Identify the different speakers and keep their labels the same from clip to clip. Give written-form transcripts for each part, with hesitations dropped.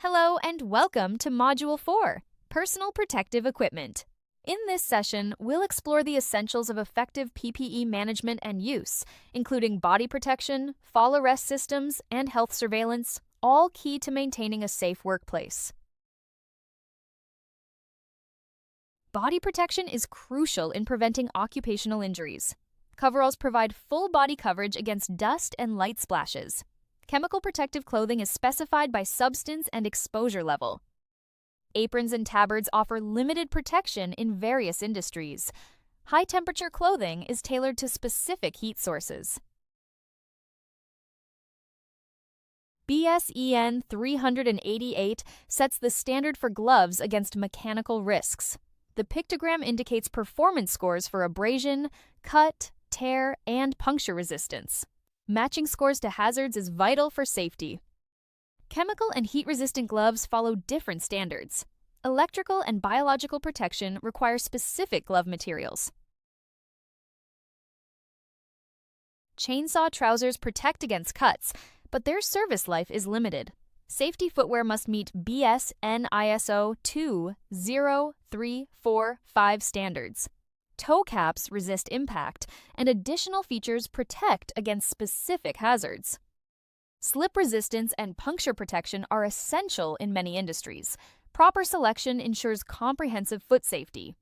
Speaker 1: Hello and welcome to Module 4, Personal Protective Equipment. In this session, we'll explore the essentials of effective PPE management and use, including body protection, fall arrest systems, and health surveillance, all key to maintaining a safe workplace. Body protection is crucial in preventing occupational injuries. Coveralls provide full body coverage against dust and light splashes. Chemical protective clothing is specified by substance and exposure level. Aprons and tabards offer limited protection in various industries. High-temperature clothing is tailored to specific heat sources. BSEN 388 sets the standard for gloves against mechanical risks. The pictogram indicates performance scores for abrasion, cut, tear, and puncture resistance. Matching scores to hazards is vital for safety. Chemical and heat-resistant gloves follow different standards. Electrical and biological protection require specific glove materials. Chainsaw trousers protect against cuts, but their service life is limited. Safety footwear must meet BSN ISO 20345 standards. Toe caps resist impact, and additional features protect against specific hazards. Slip resistance and puncture protection are essential in many industries. Proper selection ensures comprehensive foot safety.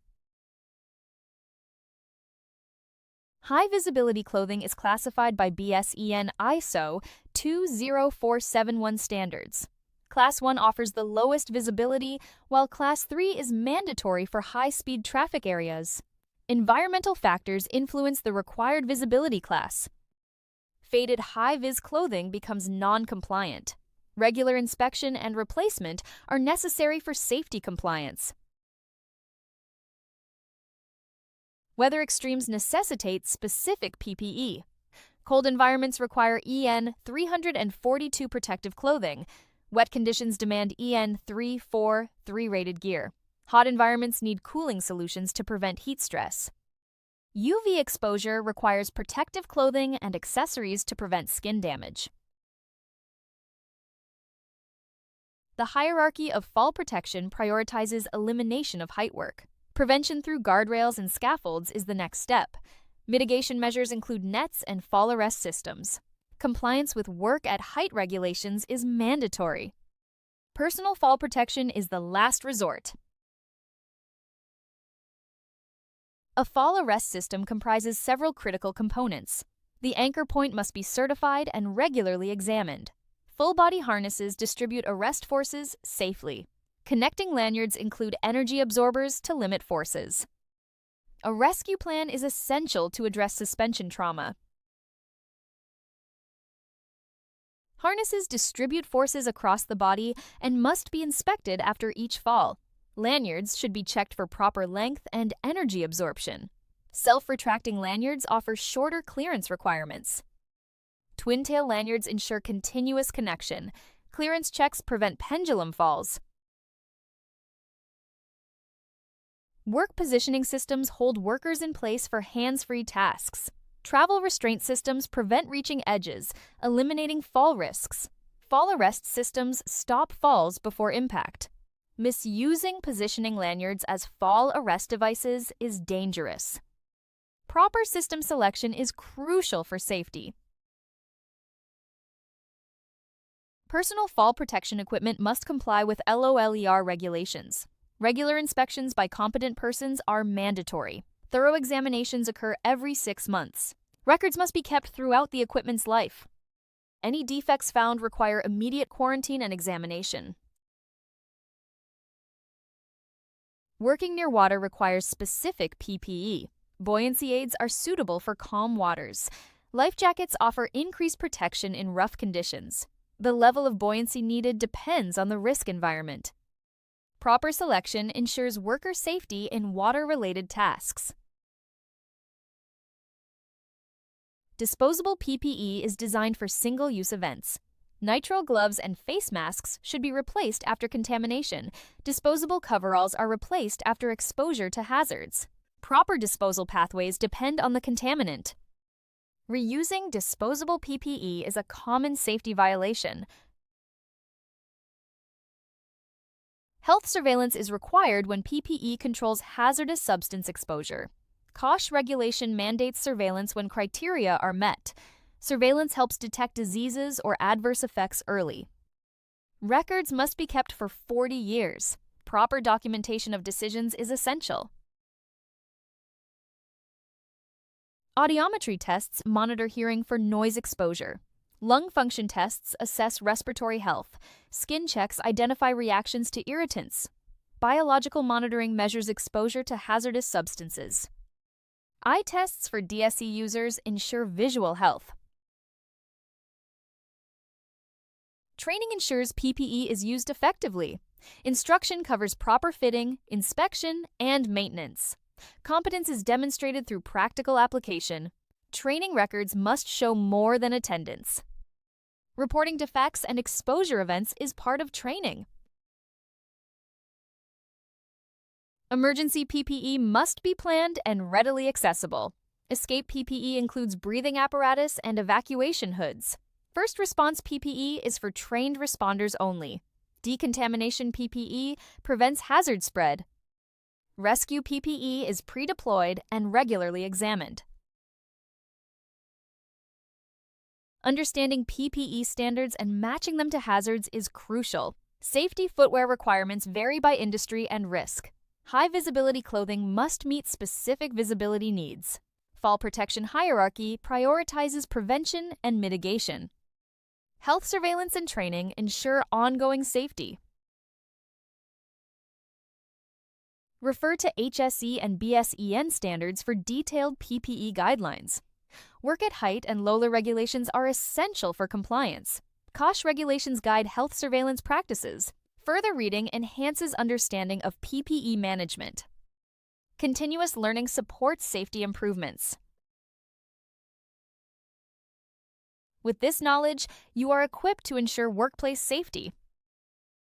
Speaker 1: High-visibility clothing is classified by BSEN ISO 20471 standards. Class 1 offers the lowest visibility, while Class 3 is mandatory for high-speed traffic areas. Environmental factors influence the required visibility class. Faded high-vis clothing becomes non-compliant. Regular inspection and replacement are necessary for safety compliance. Weather extremes necessitate specific PPE. Cold environments require EN 342 protective clothing. Wet conditions demand EN 343 rated gear. Hot environments need cooling solutions to prevent heat stress. UV exposure requires protective clothing and accessories to prevent skin damage. The hierarchy of fall protection prioritizes elimination of height work. Prevention through guardrails and scaffolds is the next step. Mitigation measures include nets and fall arrest systems. Compliance with work at height regulations is mandatory. Personal fall protection is the last resort. A fall arrest system comprises several critical components. The anchor point must be certified and regularly examined. Full-body harnesses distribute arrest forces safely. Connecting lanyards include energy absorbers to limit forces. A rescue plan is essential to address suspension trauma. Harnesses distribute forces across the body and must be inspected after each fall. Lanyards should be checked for proper length and energy absorption. Self-retracting lanyards offer shorter clearance requirements. Twin-tail lanyards ensure continuous connection. Clearance checks prevent pendulum falls. Work positioning systems hold workers in place for hands-free tasks. Travel restraint systems prevent reaching edges, eliminating fall risks. Fall arrest systems stop falls before impact. Misusing positioning lanyards as fall arrest devices is dangerous. Proper system selection is crucial for safety. Personal fall protection equipment must comply with LOLER regulations. Regular inspections by competent persons are mandatory. Thorough examinations occur every 6 months. Records must be kept throughout the equipment's life. Any defects found require immediate quarantine and examination. Working near water requires specific PPE. Buoyancy aids are suitable for calm waters. Life jackets offer increased protection in rough conditions. The level of buoyancy needed depends on the risk environment. Proper selection ensures worker safety in water-related tasks. Disposable PPE is designed for single-use events. Nitrile gloves and face masks should be replaced after contamination. Disposable coveralls are replaced after exposure to hazards. Proper disposal pathways depend on the contaminant. Reusing disposable PPE is a common safety violation. Health surveillance is required when PPE controls hazardous substance exposure. COSH regulation mandates surveillance when criteria are met. Surveillance helps detect diseases or adverse effects early. Records must be kept for 40 years. Proper documentation of decisions is essential. Audiometry tests monitor hearing for noise exposure. Lung function tests assess respiratory health. Skin checks identify reactions to irritants. Biological monitoring measures exposure to hazardous substances. Eye tests for DSE users ensure visual health. Training ensures PPE is used effectively. Instruction covers proper fitting, inspection, and maintenance. Competence is demonstrated through practical application. Training records must show more than attendance. Reporting defects and exposure events is part of training. Emergency PPE must be planned and readily accessible. Escape PPE includes breathing apparatus and evacuation hoods. First response PPE is for trained responders only. Decontamination PPE prevents hazard spread. Rescue PPE is pre-deployed and regularly examined. Understanding PPE standards and matching them to hazards is crucial. Safety footwear requirements vary by industry and risk. High visibility clothing must meet specific visibility needs. Fall protection hierarchy prioritizes prevention and mitigation. Health surveillance and training ensure ongoing safety. Refer to HSE and BSEN standards for detailed PPE guidelines. Work at height and LOLA regulations are essential for compliance. COSH regulations guide health surveillance practices. Further reading enhances understanding of PPE management. Continuous learning supports safety improvements. With this knowledge, you are equipped to ensure workplace safety.